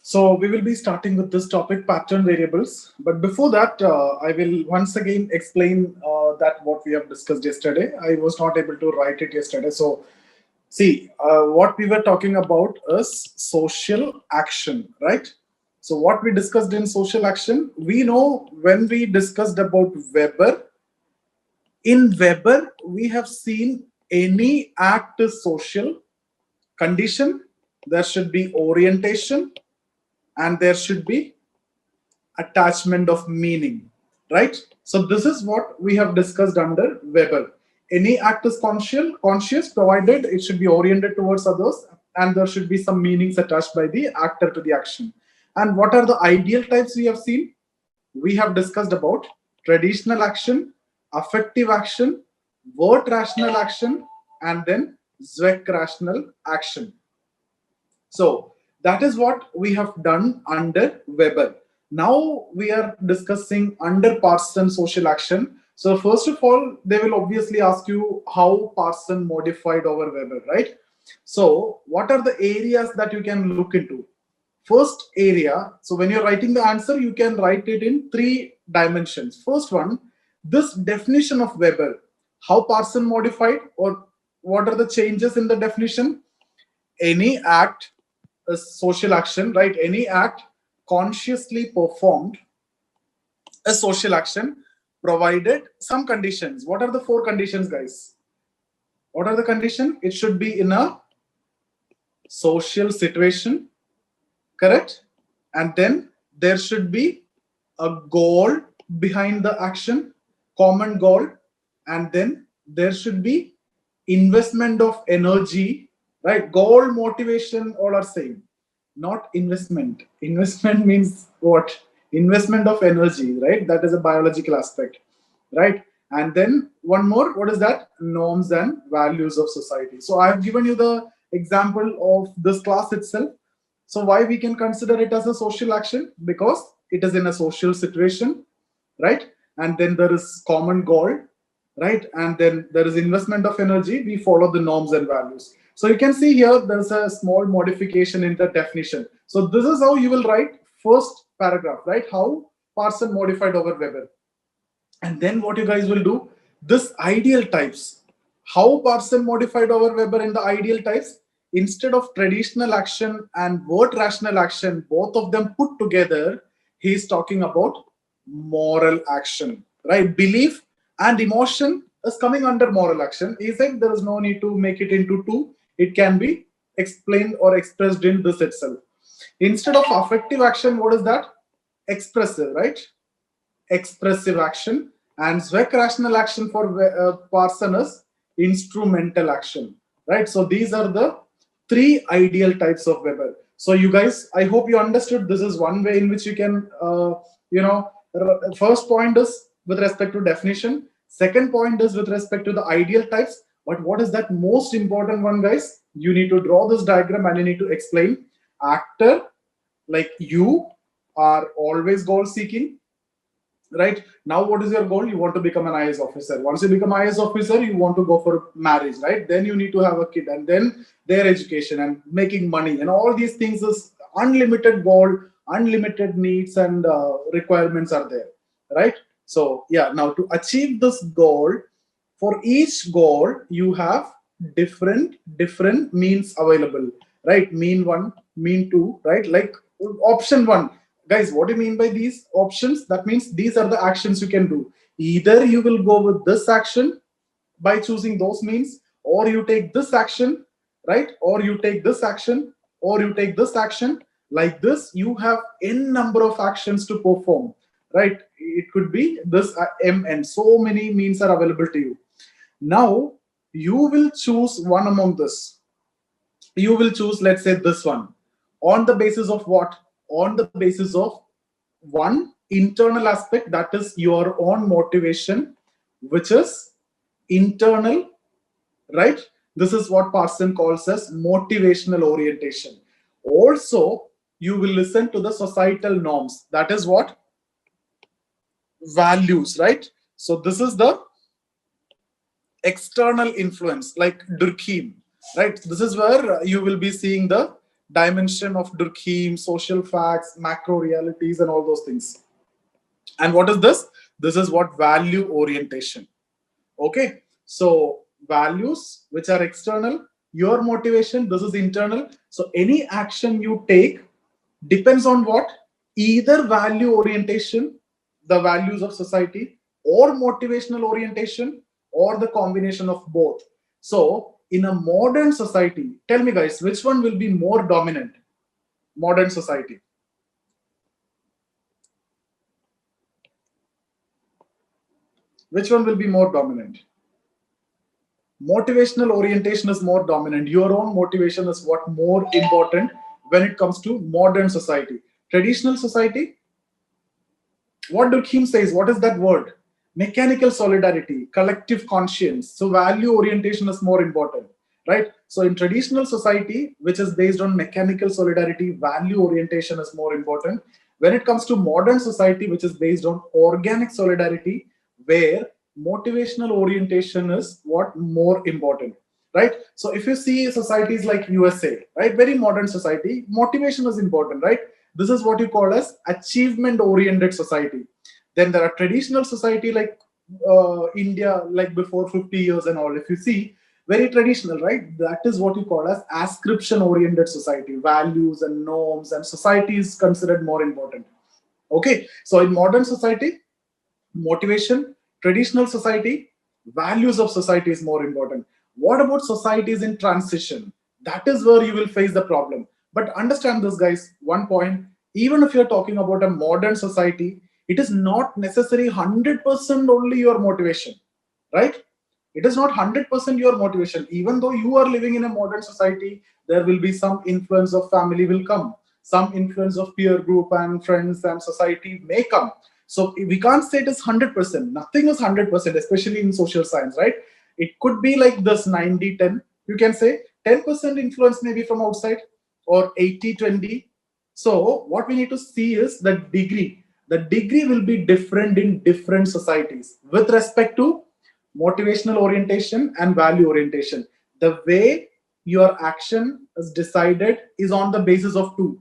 So we will be starting with this topic, pattern variables. But before that, I will once again explain that what we have discussed yesterday. I was not able to write it yesterday. So see, what we were talking about is social action, right? So what we discussed in social action, we know when we discussed about Weber, in Weber, we have seen any act is social condition, there should be orientation, and there should be attachment of meaning, right? So this is what we have discussed under Weber. Any act is conscious provided it should be oriented towards others and there should be some meanings attached by the actor to the action. And what are the ideal types we have seen? We have discussed about traditional action, affective action, word rational action, and then Zweck rational action. So that is what we have done under Weber. Now we are discussing under Parsons social action. So first of all, they will obviously ask you how Parsons modified over Weber, right? So what are the areas that you can look into? First area, so when you're writing the answer, you can write it in 3 dimensions. First one, this definition of Weber, how Parsons modified, or what are the changes in the definition? Any act, a social action, right? Any act consciously performed, a social action, provided some conditions. What are the 4 conditions, guys? What are the conditions? It should be in a social situation, correct? And then there should be a goal behind the action, common goal, and then there should be investment of energy, right? Goal, motivation, all are same. Not investment. Investment means what? Investment of energy, right? That is a biological aspect, right? And then one more, what is that? Norms and values of society. So I have given you the example of this class itself. So why we can consider it as a social action? Because it is in a social situation, right? And then there is common goal, right? And then there is investment of energy. We follow the norms and values. So you can see here, there's a small modification in the definition. So this is how you will write first paragraph, right? How Parsons modified over Weber. And then what you guys will do, this ideal types, how Parsons modified over Weber in the ideal types, instead of traditional action and word rational action, both of them put together, he's talking about moral action, right? Belief and emotion is coming under moral action. He said there is no need to make it into 2. It can be explained or expressed in this itself. Instead of affective action, what is that? Expressive, right? Expressive action. And Zweck rational action for Parsons is instrumental action, right? So these are the 3 ideal types of Weber. So you guys, I hope you understood this is one way in which you can, first point is with respect to definition. Second point is with respect to the ideal types. But what is that most important one, guys? You need to draw this diagram and you need to explain. Actor, like you, are always goal seeking, right? Now what is your goal? You want to become an IAS officer. Once you become IAS officer, you want to go for marriage, right? Then you need to have a kid, and then their education and making money and all these things is unlimited goal, unlimited needs and requirements are there, right? So yeah, now to achieve this goal, for each goal you have different means available, right? Mean 1, mean 2, right? Like option 1, guys, what do you mean by these options? That means these are the actions you can do. Either you will go with this action by choosing those means, or you take this action, right? Or you take this action, or you take this action. Like this, you have n number of actions to perform, right? It could be this m, and so many means are available to you. Now you will choose one among this. You will choose, let's say, this one. On the basis of what? On the basis of one internal aspect, that is your own motivation, which is internal, right? This is what Parsons calls as motivational orientation. Also, you will listen to the societal norms. That is what? Values, right? So this is the external influence, like Durkheim, right? This is where you will be seeing the dimension of Durkheim, social facts, macro realities, and all those things. And what is this? This is what value orientation. Okay, so values which are external, your motivation, this is internal. So any action you take depends on what? Either value orientation, the values of society, or motivational orientation, or the combination of both. So in a modern society, tell me guys, which one will be more dominant? Modern society. Which one will be more dominant? Motivational orientation is more dominant. Your own motivation is what more important when it comes to modern society. Traditional society, what Durkheim says, what is that word? Mechanical solidarity, collective conscience. So value orientation is more important, right? So in traditional society, which is based on mechanical solidarity, value orientation is more important. When it comes to modern society, which is based on organic solidarity, where motivational orientation is what more important, right? So if you see societies like USA, right, very modern society, motivation is important, right? This is what you call as achievement oriented society. Then there are traditional society like India, like before 50 years and all. If you see, very traditional, right? That is what you call as ascription oriented society. Values and norms and society is considered more important. Okay, so in modern society, motivation, traditional society, values of society is more important. What about societies in transition? That is where you will face the problem. But understand this, guys, one point, even if you're talking about a modern society, it is not necessary 100% only your motivation, right? It is not 100% your motivation. Even though you are living in a modern society, there will be some influence of family will come, some influence of peer group and friends and society may come. So we can't say it is 100%. Nothing is 100%, especially in social science, right? It could be like this 90-10. You can say 10% influence maybe from outside, or 80-20. So what we need to see is the degree. The degree will be different in different societies with respect to motivational orientation and value orientation. The way your action is decided is on the basis of two.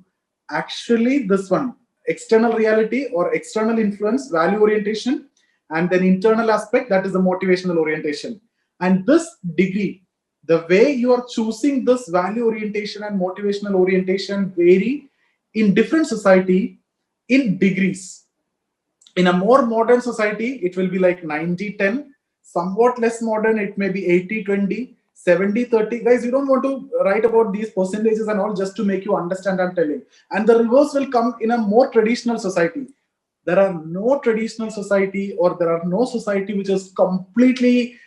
Actually, this one, external reality or external influence, value orientation, and then internal aspect, that is the motivational orientation. And this degree, the way you are choosing this value orientation and motivational orientation vary in different society in degrees. In a more modern society, it will be like 90-10. Somewhat less modern, it may be 80-20, 70-30. Guys, you don't want to write about these percentages and all just to make you understand. I'm telling. And the reverse will come in a more traditional society. There are no traditional society, or there are no society which is completely,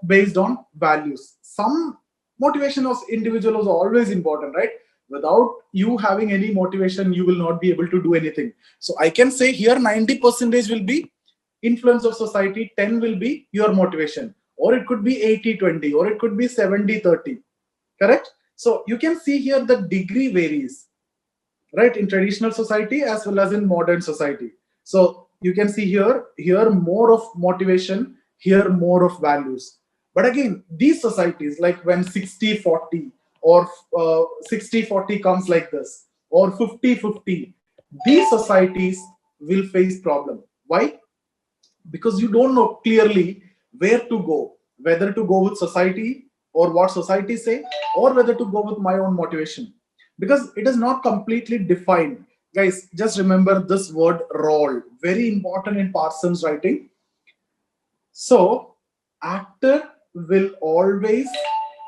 based on values. Some motivation of individual is always important, right? Without you having any motivation, you will not be able to do anything. So I can say here 90% will be influence of society, 10 will be your motivation, or it could be 80-20, or it could be 70-30. Correct? So you can see here the degree varies, right, in traditional society as well as in modern society. So you can see here more of motivation, here more of values. But again, these societies, like when 60-40 or 60-40 comes like this, or 50-50, these societies will face problem. Why? Because you don't know clearly where to go, whether to go with society or what society say, or whether to go with my own motivation, because it is not completely defined. Guys, just remember this word role, very important in Parsons writing. So actor will always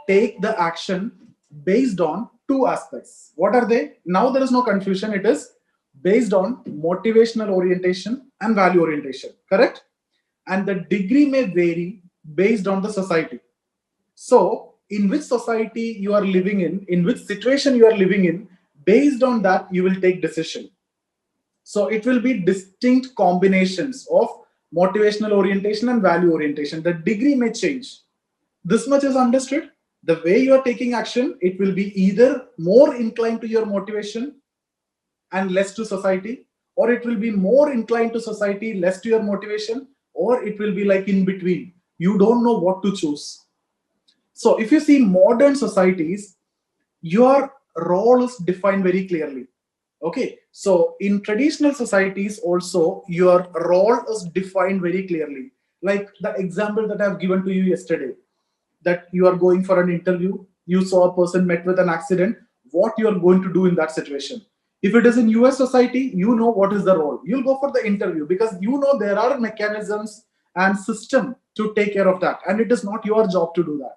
take the action based on two aspects. What are they? Now there is no confusion. It is based on motivational orientation and value orientation, correct? And the degree may vary based on the society. So in which society you are living in which situation you are living in, based on that you will take decision. So it will be distinct combinations of motivational orientation and value orientation. The degree may change. This much is understood. The way you are taking action, it will be either more inclined to your motivation and less to society, or it will be more inclined to society, less to your motivation, or it will be like in between. You don't know what to choose. So if you see modern societies, your role is defined very clearly. Okay, so in traditional societies also, your role is defined very clearly. Like the example that I've given to you yesterday, that you are going for an interview, you saw a person met with an accident, what you are going to do in that situation. If it is in US society, you know what is the role. You'll go for the interview because you know there are mechanisms and system to take care of that, and it is not your job to do that.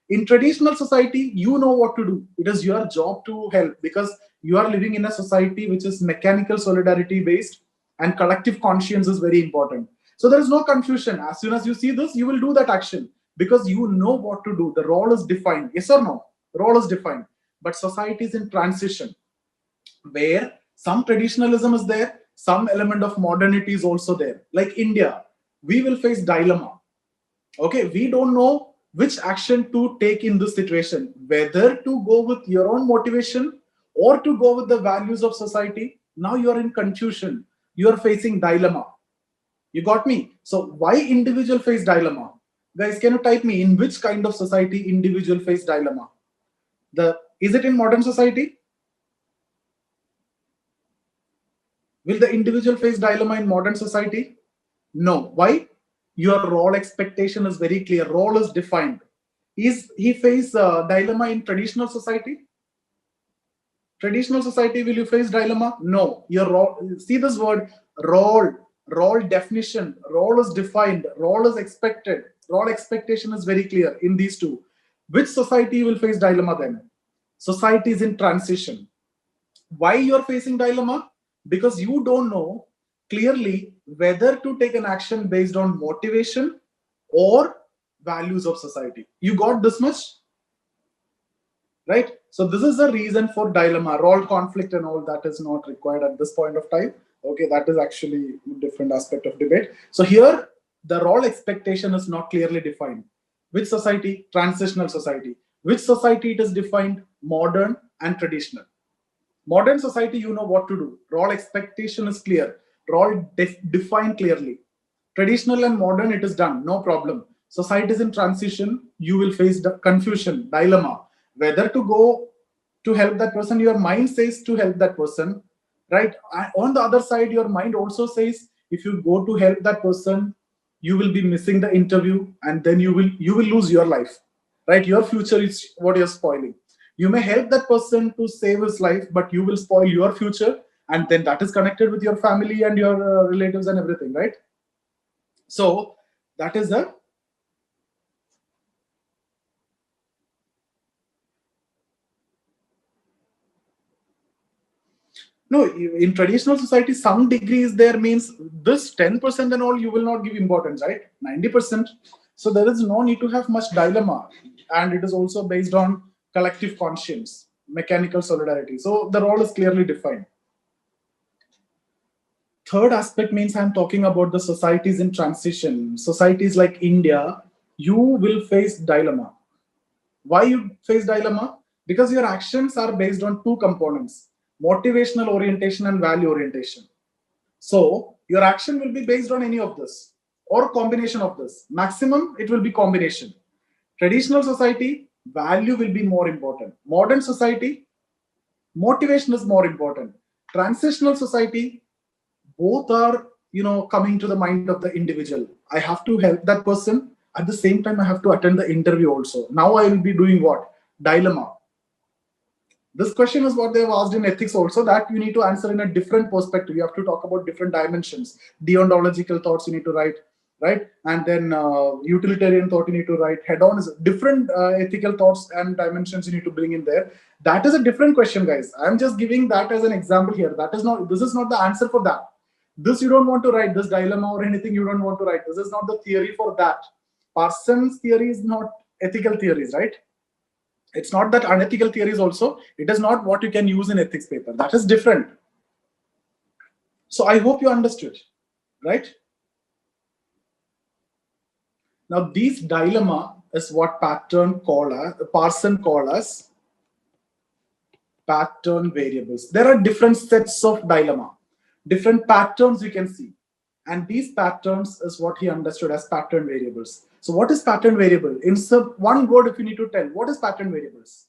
In traditional society, you know what to do. It is your job to help because you are living in a society which is mechanical solidarity based, and collective conscience is very important. So there is no confusion. As soon as you see this, you will do that action because you know what to do. The role is defined. Yes or no? Role is defined. But society is in transition where some traditionalism is there, some element of modernity is also there. Like India, we will face dilemma. Okay, we don't know which action to take in this situation, whether to go with your own motivation or to go with the values of society. Now you are in confusion. You are facing dilemma. You got me? So why individual face dilemma? Guys, can you type me in which kind of society individual face dilemma? Is it in modern society? Will the individual face dilemma in modern society? No. Why? Your role expectation is very clear. Role is defined. Is he face dilemma in traditional society? Traditional society, will you face dilemma? No. Your role. See this word, role. Role definition. Role is defined. Role is expected. Role expectation is very clear in these two. Which society will face dilemma then? Society is in transition. Why you are facing dilemma? Because you don't know clearly whether to take an action based on motivation or values of society. You got this much? Right? So this is the reason for dilemma. Role conflict and all that is not required at this point of time. Okay, that is actually a different aspect of debate. So here, the role expectation is not clearly defined. Which society? Transitional society. Which society it is defined? Modern and traditional. Modern society, you know what to do. Role expectation is clear. Role defined clearly. Traditional and modern, it is done. No problem. Society is in transition. You will face the confusion, dilemma. Whether to go to help that person, your mind says to help that person, right? On the other side, your mind also says if you go to help that person, you will be missing the interview, and then you will lose your life, right? Your future is what you're spoiling. You may help that person to save his life, but you will spoil your future, and then that is connected with your family and your relatives and everything, right? So that is the no. In traditional society, some degree is there means this 10% and all you will not give importance, right? 90%. So there is no need to have much dilemma, and it is also based on collective conscience, mechanical solidarity. So the role is clearly defined. Third aspect means I'm talking about the societies in transition. Societies like India, you will face dilemma. Why you face dilemma? Because your actions are based on two components, motivational orientation and value orientation. So your action will be based on any of this or combination of this. Maximum, it will be combination. Traditional society, value will be more important. Modern society, motivation is more important. Transitional society, both are coming to the mind of the individual. I have to help that person, at the same time I have to attend the interview also. Now I will be doing what? Dilemma. This question is what they have asked in ethics also, that you need to answer in a different perspective. You have to talk about different dimensions. Deontological thoughts you need to write, right? And then utilitarian thought you need to write. Head on is different ethical thoughts and dimensions you need to bring in there. That is a different question, guys. I'm just giving that as an example here. This is not the answer for that. This you don't want to write, this dilemma or anything you don't want to write. This is not the theory for that. Parsons' theory is not ethical theories, right? It's not that unethical theories also. It is not what you can use in ethics paper. That is different. So I hope you understood, right? Now these dilemma is what Parsons call as pattern variables. There are different sets of dilemma, different patterns you can see. And these patterns is what he understood as pattern variables. So what is pattern variable? In one word, if you need to tell, what is pattern variables?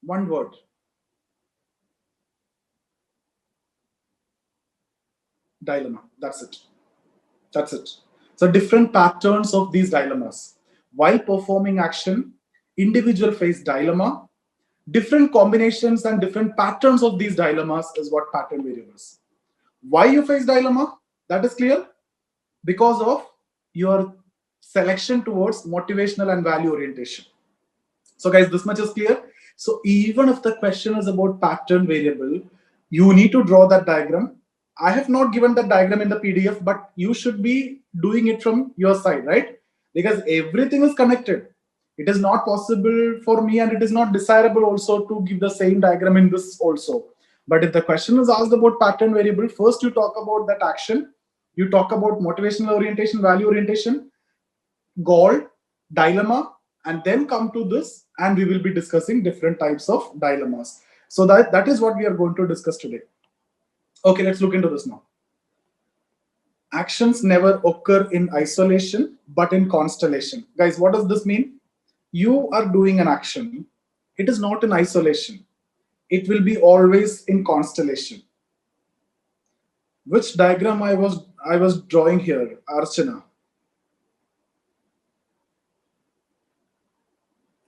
One word. Dilemma. That's it. That's it. So different patterns of these dilemmas. While performing action, individual face dilemma. Different combinations and different patterns of these dilemmas is what pattern variables. Why you face dilemma? That is clear. Because of your selection towards motivational and value orientation. So guys, this much is clear. So even if the question is about pattern variable, you need to draw that diagram. I have not given that diagram in the PDF, but you should be doing it from your side, right? Because everything is connected. It is not possible for me, and it is not desirable also to give the same diagram in this also. But if the question is asked about pattern variable, first you talk about that action, you talk about motivational orientation, value orientation, goal, dilemma, and then come to this, and we will be discussing different types of dilemmas. So that is what we are going to discuss today. Okay, let's look into this now. Actions never occur in isolation, but in constellation. Guys, what does this mean? You are doing an action. It is not in isolation. It will be always in constellation. Which diagram I was drawing here, Archana?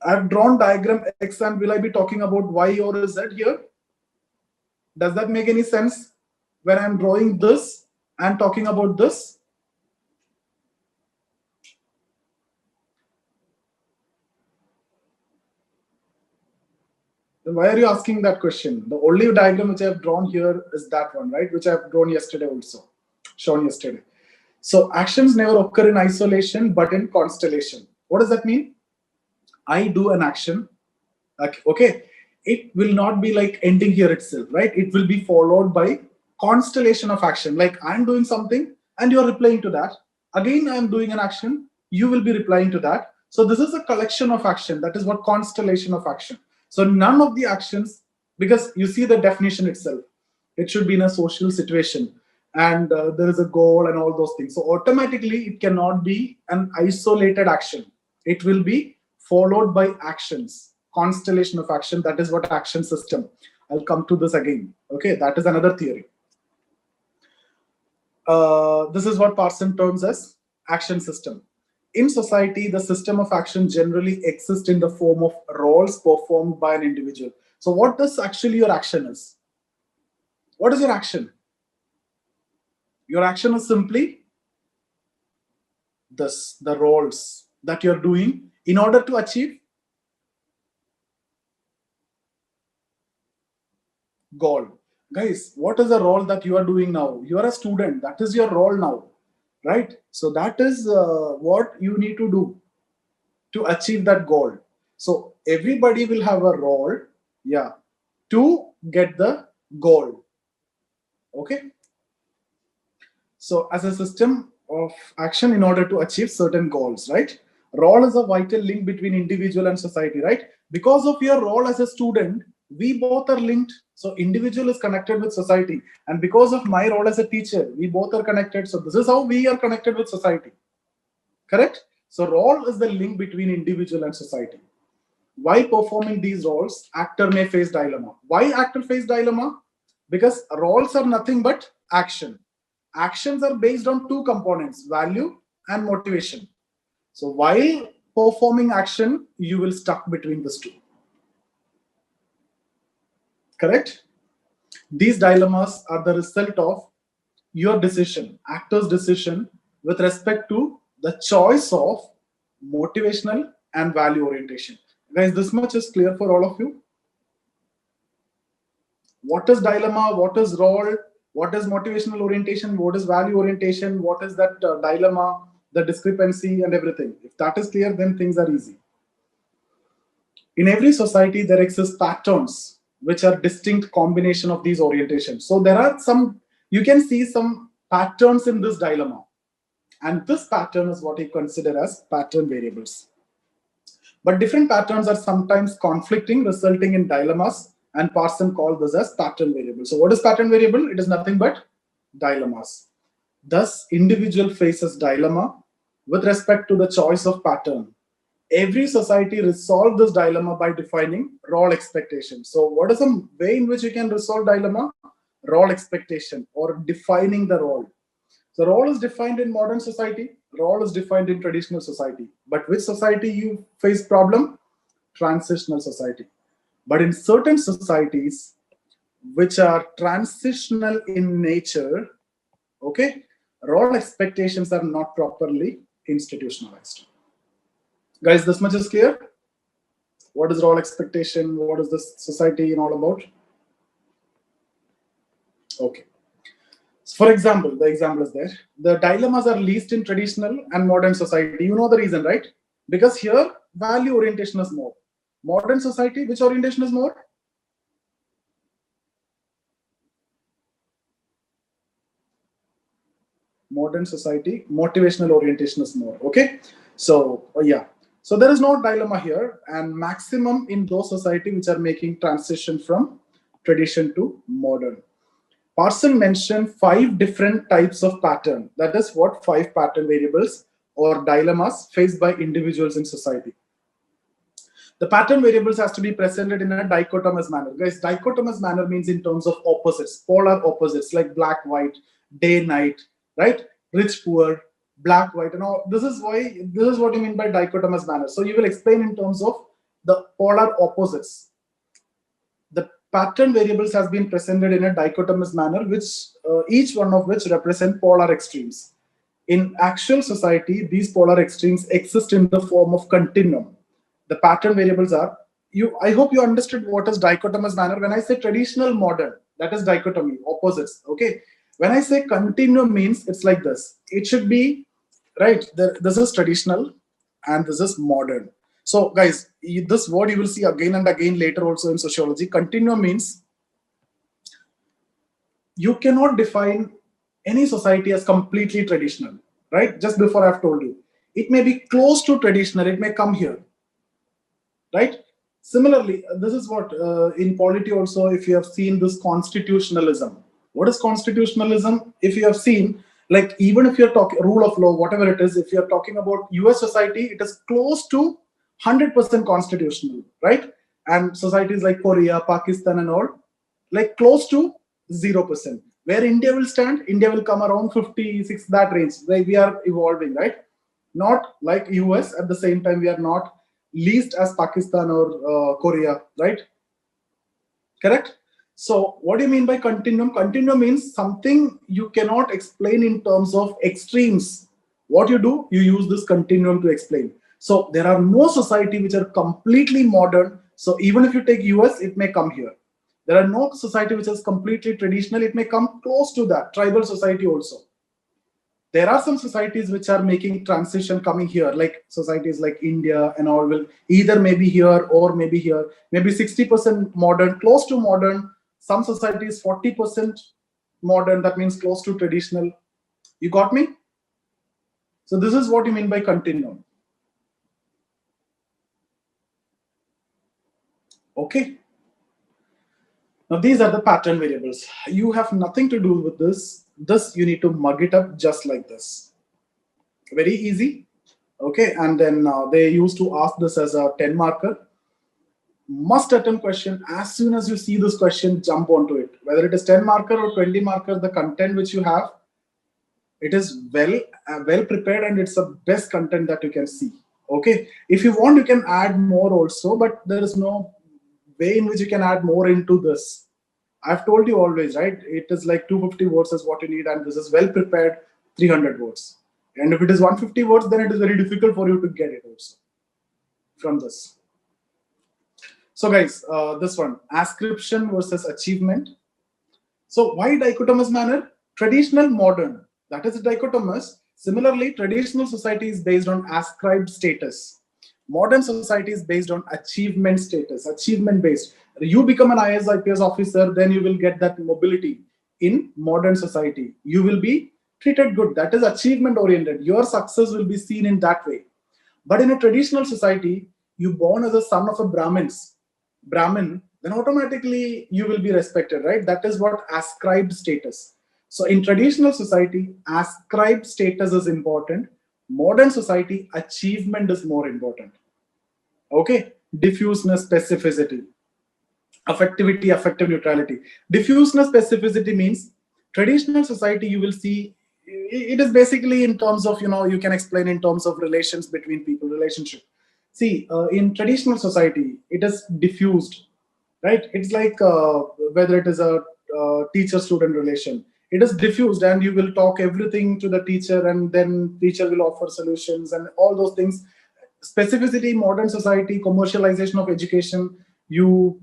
I've drawn diagram X, and will I be talking about Y or Z here? Does that make any sense when I'm drawing this and talking about this? Then why are you asking that question? The only diagram which I have drawn here is that one, right? Which I have drawn yesterday also, shown yesterday. So actions never occur in isolation, but in constellation. What does that mean? I do an action. Okay, it will not be like ending here itself, right? It will be followed by constellation of action. Like I'm doing something and you're replying to that. Again, I'm doing an action, you will be replying to that. So this is a collection of action. That is what constellation of action. So none of the actions, because you see the definition itself, it should be in a social situation, and there is a goal and all those things. So automatically it cannot be an isolated action. It will be followed by actions, constellation of action. That is what action system. I'll come to this again. Okay, that is another theory. This is what Parsons terms as action system. In society, the system of action generally exists in the form of roles performed by an individual. So what does actually your action is? What is your action? Your action is simply this, the roles that you're doing in order to achieve goal. Guys, what is the role that you are doing now? You are a student. That is your role now, right? So that is what you need to do to achieve that goal. So everybody will have a role, yeah, to get the goal. Okay. So as a system of action in order to achieve certain goals, right? Role is a vital link between individual and society, right? Because of your role as a student, we both are linked. So individual is connected with society, and because of my role as a teacher, we both are connected. So this is how we are connected with society. Correct? So role is the link between individual and society. While performing these roles, actor may face dilemma. Why actor face dilemma? Because roles are nothing but action. Actions are based on two components, value and motivation. So while performing action, you will stuck between these two. Correct? These dilemmas are the result of your decision, actor's decision, with respect to the choice of motivational and value orientation. Guys, this much is clear for all of you. What is dilemma? What is role? What is motivational orientation? What is value orientation? What is that dilemma, the discrepancy, and everything? If that is clear, then things are easy. In every society, there exist patterns which are distinct combination of these orientations. So there are some, you can see some patterns in this dilemma. And this pattern is what you consider as pattern variables. But different patterns are sometimes conflicting, resulting in dilemmas, and Parsons called this as pattern variable. So what is pattern variable? It is nothing but dilemmas. Thus, individual faces dilemma with respect to the choice of pattern. every society resolve this dilemma by defining role expectation. So what is the way in which you can resolve dilemma? Role expectation or defining the role. So role is defined in modern society, role is defined in traditional society. But which society you face problem? Transitional society. But in certain societies which are transitional in nature, okay, role expectations are not properly institutionalized. Guys, this much is clear? What is role expectation? What is this society and all about? Okay. So for example, the example is there. The dilemmas are least in traditional and modern society. You know the reason, right? Because here, value orientation is more. Modern society, which orientation is more? Modern society, motivational orientation is more. Okay. So, yeah. So there is no dilemma here, and maximum in those society which are making transition from tradition to modern. Parsons mentioned 5 different types of pattern. That is what 5 pattern variables or dilemmas faced by individuals in society. The pattern variables has to be presented in a dichotomous manner. Guys, dichotomous manner means in terms of opposites, polar opposites like black, white, day, night, right? Rich, poor, black, white, and all. This is what you mean by dichotomous manner. So you will explain in terms of the polar opposites. The pattern variables has been presented in a dichotomous manner, which each one of which represent polar extremes. In actual society, these polar extremes exist in the form of continuum. The pattern variables are, I hope you understood what is dichotomous manner. When I say traditional, modern, that is dichotomy, opposites. Okay. When I say continuum means it's like this. It should be, right, this is traditional and this is modern. So guys, this word you will see again and again later also in sociology. Continuum means you cannot define any society as completely traditional, right? Just before I've told you. It may be close to traditional, it may come here, right? Similarly, this is what in polity also, if you have seen this constitutionalism. What is constitutionalism? If you have seen, like even if you're talking rule of law, whatever it is, if you're talking about US society, it is close to 100% constitutional, right? And societies like Korea, Pakistan and all, like close to 0%. Where India will stand, India will come around 56, that range. We are evolving, right? Not like US, at the same time, we are not least as Pakistan or Korea, right? Correct? So what do you mean by continuum? Continuum means something you cannot explain in terms of extremes. What you do, you use this continuum to explain. So there are no society which are completely modern. So even if you take US, it may come here. There are no society which is completely traditional. It may come close to that. Tribal society also. There are some societies which are making transition coming here, like societies like India and all will either maybe here or maybe here, maybe 60% modern, close to modern. Some societies 40% modern, that means close to traditional. You got me? So this is what you mean by continuum. Okay. Now these are the pattern variables. You have nothing to do with this. This you need to mug it up just like this. Very easy. Okay, and then they used to ask this as a 10 marker. Must attempt question. As soon as you see this question, jump onto it. Whether it is 10 marker or 20 marker, the content which you have, it is well prepared and it's the best content that you can see. Okay, if you want, you can add more also, but there is no way in which you can add more into this. I've told you always, right? It is like 250 words is what you need, and this is well prepared 300 words. And if it is 150 words, then it is very difficult for you to get it also from this. So guys, this one, ascription versus achievement. So why dichotomous manner? Traditional, modern. That is dichotomous. Similarly, traditional society is based on ascribed status. Modern society is based on achievement status, achievement based. You become an IAS IPS officer, then you will get that mobility. In modern society, you will be treated good. That is achievement oriented. Your success will be seen in that way. But in a traditional society, you born as a son of a Brahmin, then automatically you will be respected, right? That is what ascribed status. So in traditional society, ascribed status is important. Modern society, achievement is more important. Okay, diffuseness, specificity, affectivity, affective neutrality. Diffuseness, specificity means traditional society, you will see it is basically in terms of, you can explain in terms of relations between people, relationship. See, in traditional society, it is diffused, right? It's like whether it is a teacher-student relation, it is diffused, and you will talk everything to the teacher, and then teacher will offer solutions and all those things. Specificity, modern society, commercialization of education, you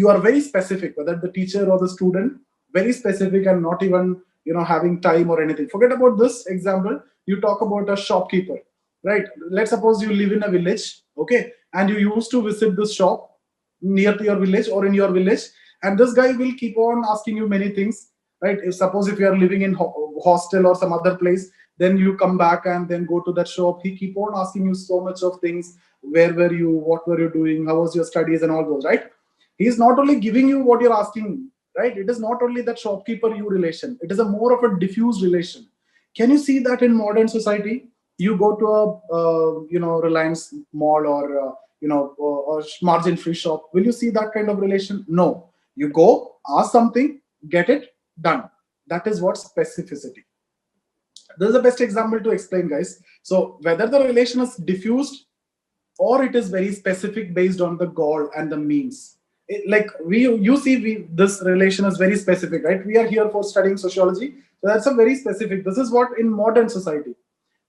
are very specific, whether the teacher or the student, very specific, and not even having time or anything. Forget about this example. You talk about a shopkeeper, right? Let's suppose you live in a village, okay, and you used to visit this shop near to your village or in your village, and this guy will keep on asking you many things, right? If you are living in hostel or some other place, then you come back and then go to that shop, he keep on asking you so much of things. Where were you, what were you doing, how was your studies, and all those, right? He is not only giving you what you're asking, right? It is not only that shopkeeper you relation, it is a more of a diffuse relation. Can you see that in modern society? You go to a Reliance mall or or margin free shop, will you see that kind of relation? No. You go, ask something, get it done. That is what specificity. This is the best example to explain, guys. So whether the relation is diffused or it is very specific based on the goal and the means. This relation is very specific, right? We are here for studying sociology, so that's a very specific. This is what in modern society,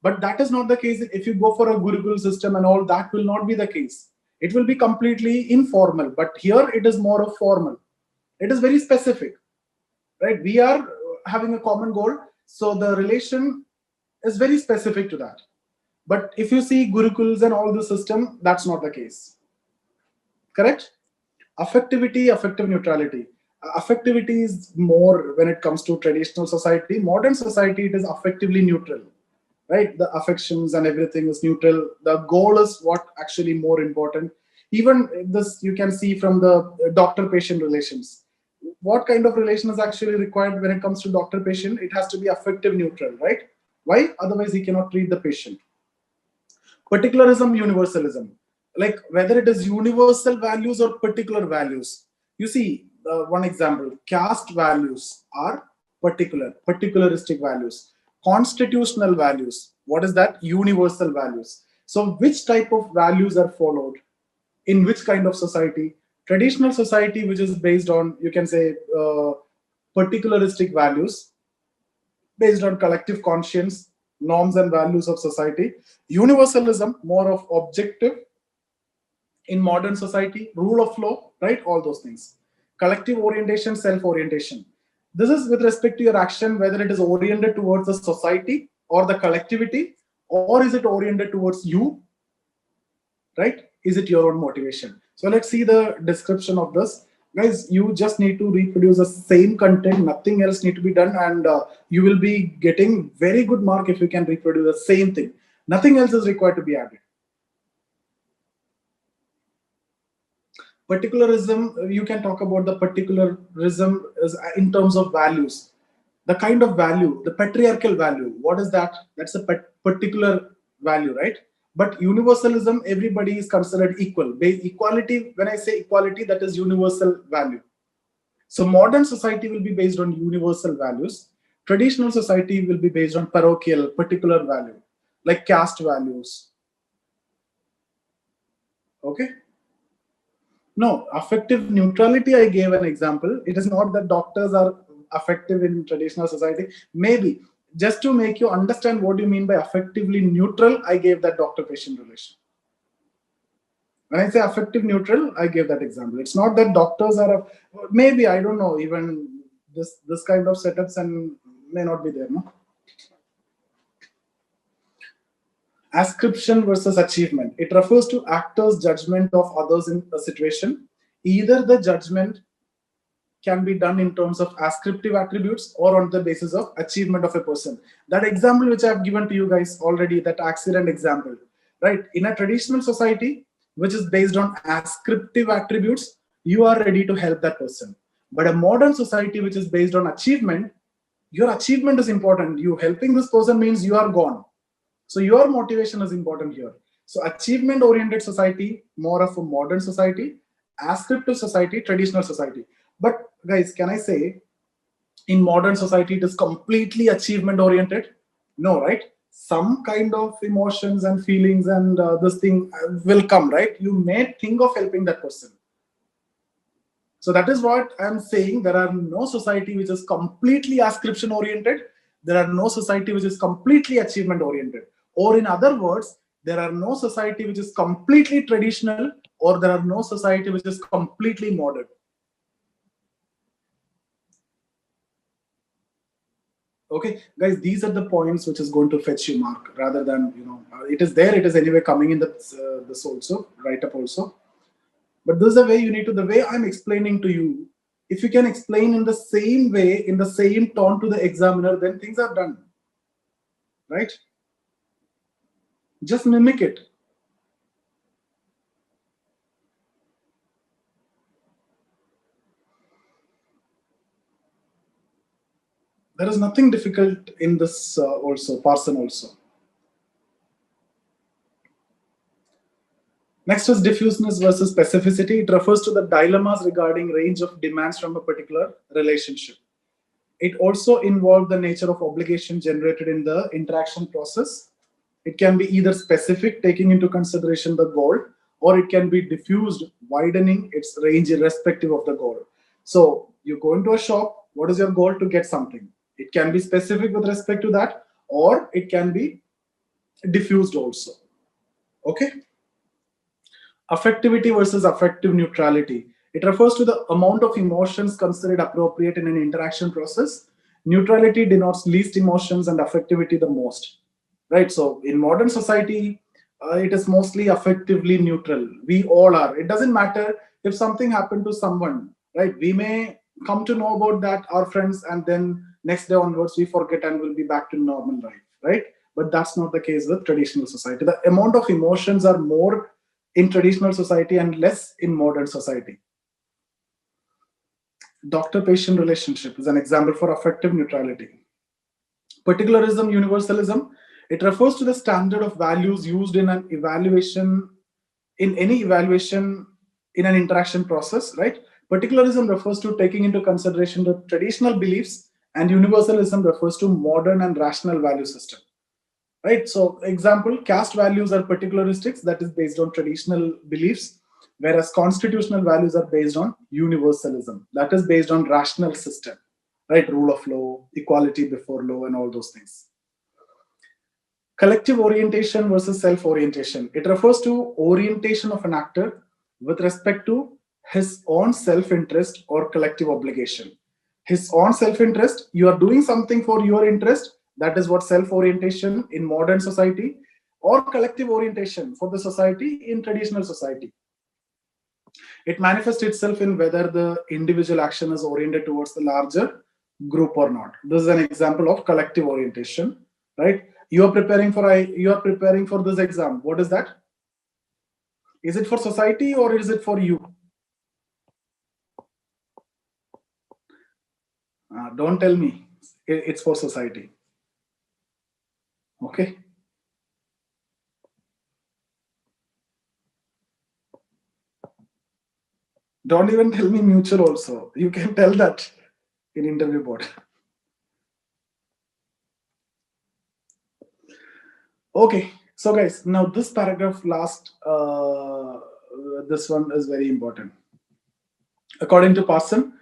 but that is not the case if you go for a Gurukul system and all. That will not be the case. It will be completely informal, but here it is more of formal. It is very specific, right? We are having a common goal, so the relation is very specific to that. But if you see Gurukuls and all the system, that's not the case. Correct? Affectivity, affective neutrality. Affectivity is more when it comes to traditional society. Modern society, it is affectively neutral, right? The affections and everything is neutral. The goal is what actually more important. Even this you can see from the doctor-patient relations. What kind of relation is actually required when it comes to doctor-patient? It has to be affective neutral, right? Why? Otherwise, he cannot treat the patient. Particularism, universalism, like whether it is universal values or particular values. You see, one example, caste values are particularistic values. Constitutional values, what is that? Universal values. So which type of values are followed in which kind of society? Traditional society, which is based on, you can say, particularistic values based on collective conscience, norms and values of society. Universalism, more of objective. In modern society, rule of law, right? All those things. Collective orientation, self-orientation. This is with respect to your action, whether it is oriented towards the society or the collectivity, or is it oriented towards you, right? Is it your own motivation? So let's see the description of this. Guys, you just need to reproduce the same content, nothing else need to be done, and you will be getting very good mark if you can reproduce the same thing. Nothing else is required to be added. Particularism, you can talk about the particularism is in terms of values. The kind of value, the patriarchal value, what is that? That's a particular value, right? But universalism, everybody is considered equal. Equality, when I say equality, that is universal value. So modern society will be based on universal values. Traditional society will be based on parochial, particular value, like caste values. Okay. No, affective neutrality, I gave an example. It is not that doctors are affective in traditional society. Maybe just to make you understand what you mean by affectively neutral, I gave that doctor-patient relation. When I say affective neutral, I gave that example. It's not that doctors are, maybe, I don't know, even this kind of setups and may not be there, no? Ascription versus achievement. It refers to actors' judgment of others in a situation. Either the judgment can be done in terms of ascriptive attributes or on the basis of achievement of a person. That example which I've given to you guys already, that accident example, right? In a traditional society, which is based on ascriptive attributes, you are ready to help that person. But a modern society, which is based on achievement, your achievement is important. You helping this person means you are gone. So your motivation is important here. So achievement-oriented society, more of a modern society, ascriptive society, traditional society. But guys, can I say in modern society it is completely achievement-oriented? No, right? Some kind of emotions and feelings and this thing will come, right? You may think of helping that person. So that is what I'm saying. There are no society which is completely ascription oriented. There are no society which is completely achievement oriented. Or in other words, there are no society which is completely traditional, or there are no society which is completely modern. Okay, guys, these are the points which is going to fetch you mark rather than, it is there, it is anyway coming in this also, write up also. But this is the way you need to, the way I'm explaining to you, if you can explain in the same way, in the same tone to the examiner, then things are done, right? Just mimic it. There is nothing difficult in this also, Parson also. Next is diffuseness versus specificity. It refers to the dilemmas regarding range of demands from a particular relationship. It also involves the nature of obligation generated in the interaction process. It can be either specific, taking into consideration the goal, or it can be diffused, widening its range irrespective of the goal. So you go into a shop, what is your goal? To get something. It can be specific with respect to that, or it can be diffused also. Okay. Affectivity versus affective neutrality. It refers to the amount of emotions considered appropriate in an interaction process. Neutrality denotes least emotions and affectivity the most. Right? So in modern society, it is mostly affectively neutral. We all are. It doesn't matter if something happened to someone, right? We may come to know about that, our friends, and then next day onwards, we forget and we'll be back to normal life, right? But that's not the case with traditional society. The amount of emotions are more in traditional society and less in modern society. Doctor-patient relationship is an example for affective neutrality. Particularism, universalism, it refers to the standard of values used in an evaluation, in any evaluation in an interaction process, right? Particularism refers to taking into consideration the traditional beliefs, and universalism refers to modern and rational value system. Right. So example, caste values are particularistics, that is based on traditional beliefs, whereas constitutional values are based on universalism, that is based on rational system, right? Rule of law, equality before law, and all those things. Collective orientation versus self-orientation. It refers to orientation of an actor with respect to his own self-interest or collective obligation. His own self-interest, you are doing something for your interest, that is what self-orientation in modern society, or collective orientation for the society in traditional society. It manifests itself in whether the individual action is oriented towards the larger group or not. This is an example of collective orientation, right? You are preparing for this exam. What is that? Is it for society or is it for you? Don't tell me it's for society. Okay. Don't even tell me mutual also. You can tell that in interview board. Okay. So guys, now this paragraph last, this one is very important. According to Parson,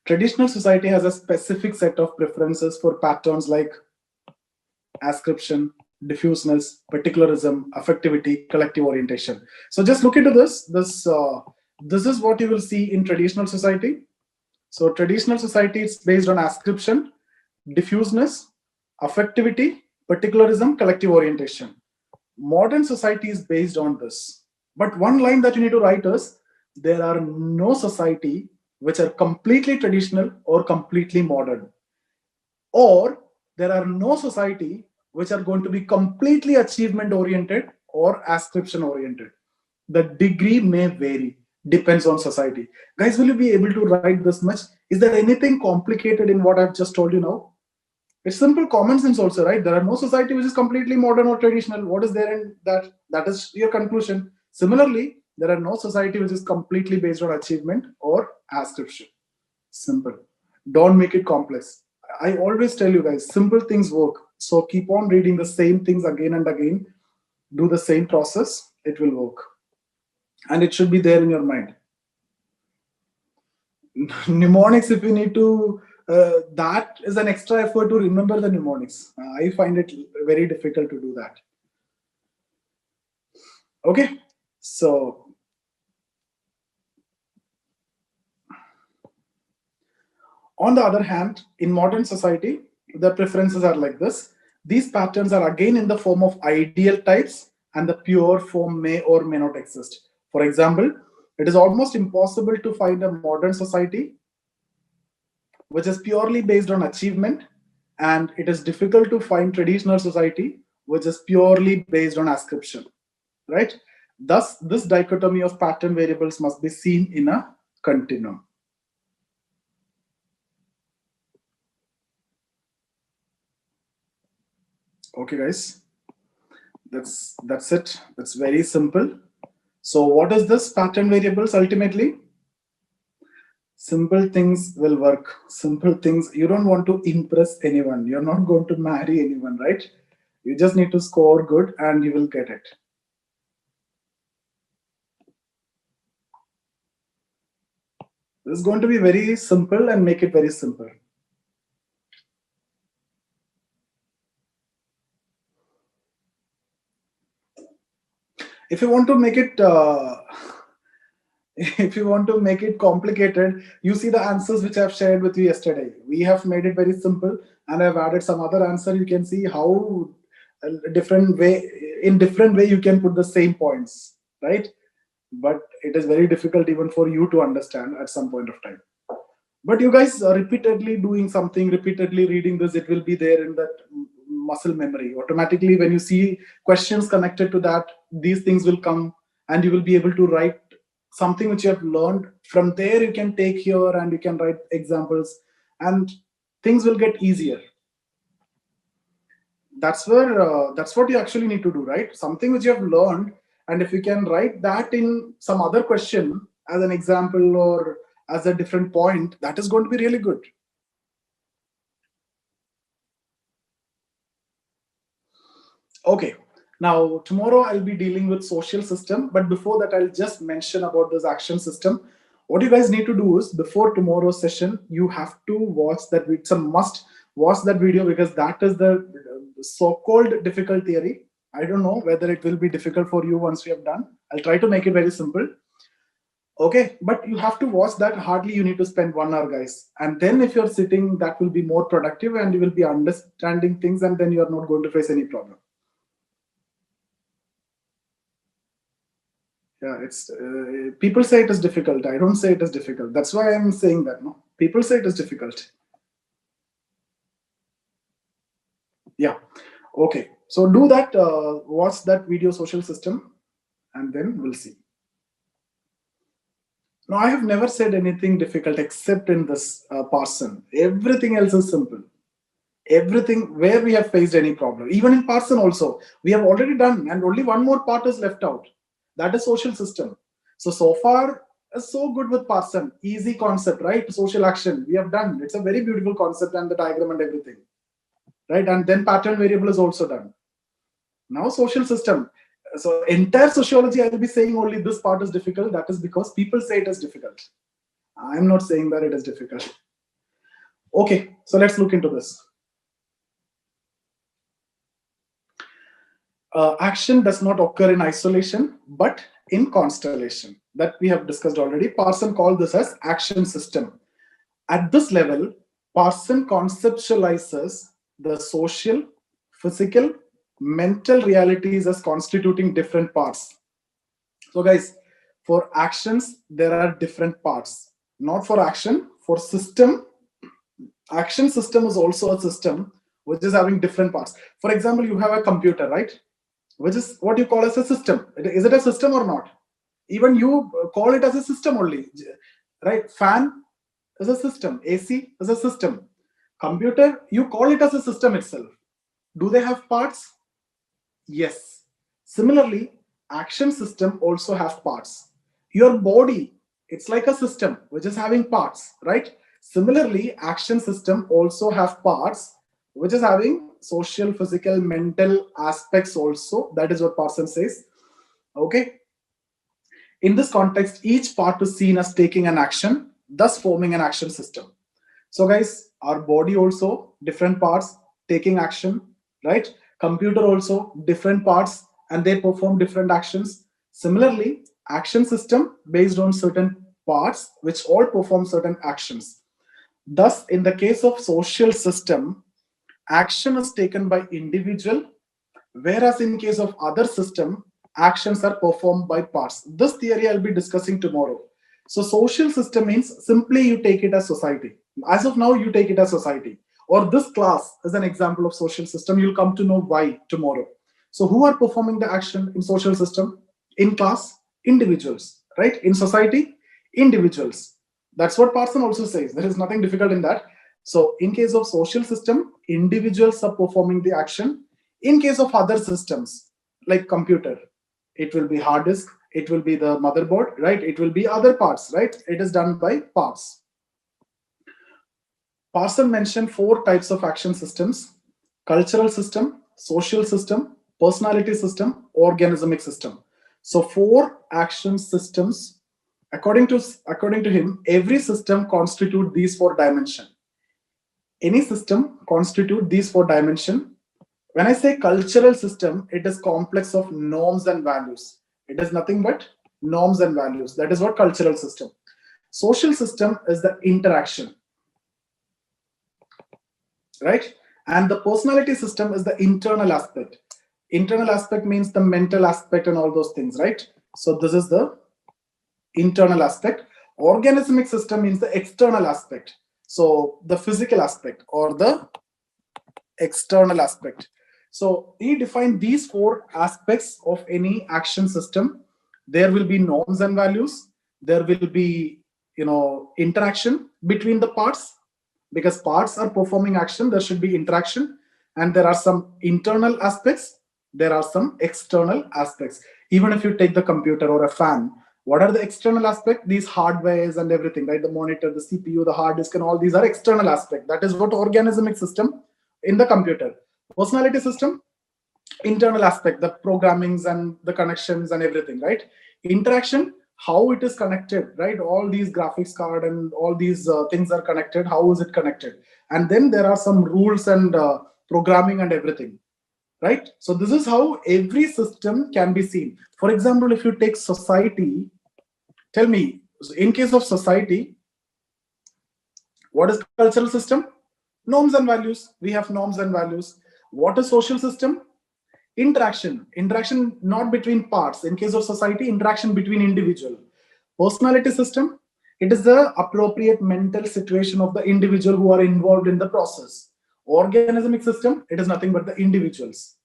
traditional society has a specific set of preferences for patterns like ascription, diffuseness, particularism, affectivity, collective orientation. So just look into this. This is what you will see in traditional society. So traditional society is based on ascription, diffuseness, affectivity, particularism, collective orientation. Modern society is based on this. But one line that you need to write is, there are no society which are completely traditional or completely modern. Or there are no society which are going to be completely achievement oriented or ascription oriented. The degree may vary, depends on society. Guys, will you be able to write this much? Is there anything complicated in what I've just told you now? It's simple common sense also, right? There are no society which is completely modern or traditional. What is there in that? That is your conclusion. Similarly, there are no society which is completely based on achievement or ascription. Simple. Don't make it complex. I always tell you guys, simple things work. So keep on reading the same things again and again. Do the same process. It will work. And it should be there in your mind. Mnemonics, if you need to, that is an extra effort to remember the mnemonics. I find it very difficult to do that. Okay, so on the other hand, in modern society, the preferences are like this. These patterns are again in the form of ideal types, and the pure form may or may not exist. For example, it is almost impossible to find a modern society which is purely based on achievement, and it is difficult to find traditional society which is purely based on ascription, right? Thus, this dichotomy of pattern variables must be seen in a continuum. Okay, guys, that's it. That's very simple. So what is this pattern variables ultimately? Simple things will work. Simple things. You don't want to impress anyone. You're not going to marry anyone, right? You just need to score good and you will get it. This is going to be very simple and make it very simple. If you want to make it if you want to make it complicated, you see the answers which I've shared with you yesterday. We have made it very simple, and I've added some other answer. You can see how in different way you can put the same points, right? But it is very difficult even for you to understand at some point of time. But you guys are repeatedly doing something, repeatedly reading this, it will be there in that muscle memory. Automatically, when you see questions connected to that, these things will come, and you will be able to write something which you have learned. From there, you can take here and you can write examples, and things will get easier. That's what you actually need to do, right? Something which you have learned, and if you can write that in some other question as an example or as a different point, that is going to be really good. Okay, now tomorrow I'll be dealing with social system, but before that I'll just mention about this action system. What you guys need to do is, before tomorrow's session, you have to watch that. It's a must watch that video, because that is the so-called difficult theory. I don't know whether it will be difficult for you once we have done. I'll try to make it very simple. Okay, but you have to watch that. Hardly you need to spend 1 hour, guys. And then if you're sitting, that will be more productive and you will be understanding things, and then you are not going to face any problem. Yeah, it's people say it is difficult. I don't say it is difficult. That's why I'm saying that. No, people say it is difficult. Yeah. Okay. So do that. Watch that video, social system, and then we'll see. Now, I have never said anything difficult except in this Parson. Everything else is simple. Everything where we have faced any problem, even in Parson also, we have already done, and only one more part is left out. That is social system. So far, so good with Parson. Easy concept, right? Social action, we have done. It's a very beautiful concept, and the diagram and everything, right? And then pattern variable is also done. Now social system. So entire sociology, I will be saying only this part is difficult. That is because people say it is difficult. I'm not saying that it is difficult. Okay, so let's look into this. Action does not occur in isolation, but in constellation. That we have discussed already. Parson called this as action system. At this level, Parson conceptualizes the social, physical, mental realities as constituting different parts. So guys, for actions, there are different parts. Not for action, for system. Action system is also a system which is having different parts. For example, you have a computer, right? Which is what you call as a system. Is it a system or not? Even you call it as a system only, right? Fan is a system. AC is a system. Computer, you call it as a system itself. Do they have parts? Yes. Similarly, action system also have parts. Your body, it's like a system which is having parts, right? Similarly, action system also have parts which is having social, physical, mental aspects also. That is what Parsons says. Okay. In this context, each part is seen as taking an action, thus forming an action system. So guys, our body also different parts taking action, right? Computer also different parts and they perform different actions. Similarly, action system based on certain parts which all perform certain actions. Thus, in the case of social system, action is taken by individual, whereas in case of other system, actions are performed by parts. This theory I'll be discussing tomorrow. So social system means simply you take it as society. As of now, you take it as society. Or this class is an example of social system. You'll come to know why tomorrow. So who are performing the action in social system? In class, individuals, right? In society, individuals. That's what Parson also says. There is nothing difficult in that. So in case of social system, individuals are performing the action. In case of other systems, like computer, it will be hard disk, it will be the motherboard, right? It will be other parts, right? It is done by parts. Parson mentioned 4 types of action systems: cultural system, social system, personality system, organismic system. So 4 action systems. According to him, every system constitute these 4 dimensions. Any system constitute these 4 dimensions. When I say cultural system, it is complex of norms and values. It is nothing but norms and values. That is what cultural system. Social system is the interaction, right? And the personality system is the internal aspect. Internal aspect means the mental aspect and all those things, right? So this is the internal aspect. Organismic system means the external aspect. So the physical aspect or the external aspect. So he defined these 4 aspects of any action system. There will be norms and values. There will be, interaction between the parts, because parts are performing action. There should be interaction, and there are some internal aspects. There are some external aspects. Even if you take the computer or a fan, what are the external aspects? These hardwares and everything, right? The monitor, the CPU, the hard disk, and all these are external aspects. That is what organismic system in the computer. Personality system, internal aspect, the programmings and the connections and everything, right? Interaction, how it is connected, right? All these graphics card and all these things are connected. How is it connected? And then there are some rules and programming and everything, right? So this is how every system can be seen. For example, if you take society, tell me, in case of society, what is cultural system? Norms and values. We have norms and values. What is social system? Interaction not between parts. In case of society, interaction between individual. Personality system, it is the appropriate mental situation of the individual who are involved in the process. Organismic system, it is nothing but the individuals,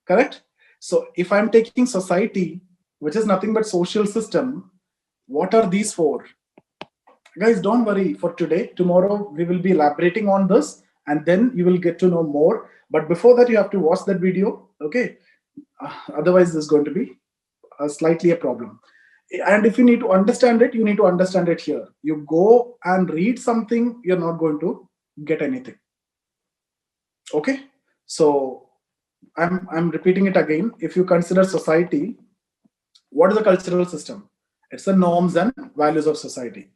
correct? So if I'm taking society, which is nothing but social system, what are these 4? Guys, don't worry for today. Tomorrow we will be elaborating on this, and then you will get to know more. But before that, you have to watch that video, okay? Otherwise, this is going to be slightly a problem. And if you need to understand it, you need to understand it here. You go and read something, you're not going to get anything. Okay? So I'm repeating it again. If you consider society, what is the cultural system? It's the norms and values of society.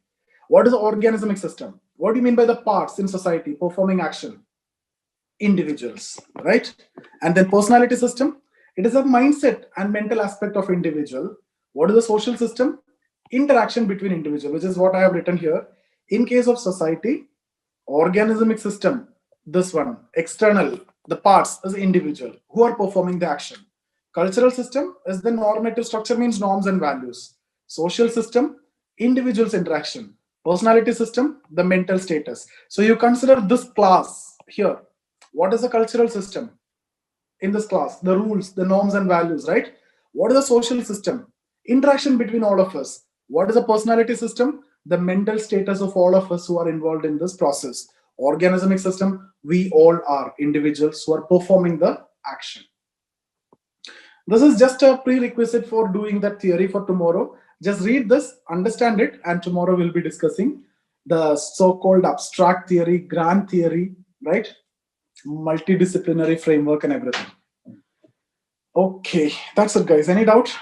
What is the organismic system? What do you mean by the parts in society performing action? Individuals, right? And then personality system, it is a mindset and mental aspect of individual. What is the social system? Interaction between individuals, which is what I have written here. In case of society, organismic system, this one, external, the parts is individual who are performing the action. Cultural system is the normative structure, means norms and values. Social system, individuals interaction. Personality system, the mental status. So you consider this class here. What is the cultural system in this class? The rules, the norms and values, right? What is the social system? Interaction between all of us. What is the personality system? The mental status of all of us who are involved in this process. organismic system, we all are individuals who are performing the action. This is just a prerequisite for doing that theory for tomorrow. Just read this, understand it, and tomorrow we'll be discussing the so-called abstract theory, grand theory, right? Multidisciplinary framework and everything. Okay, that's it, guys. Any doubt?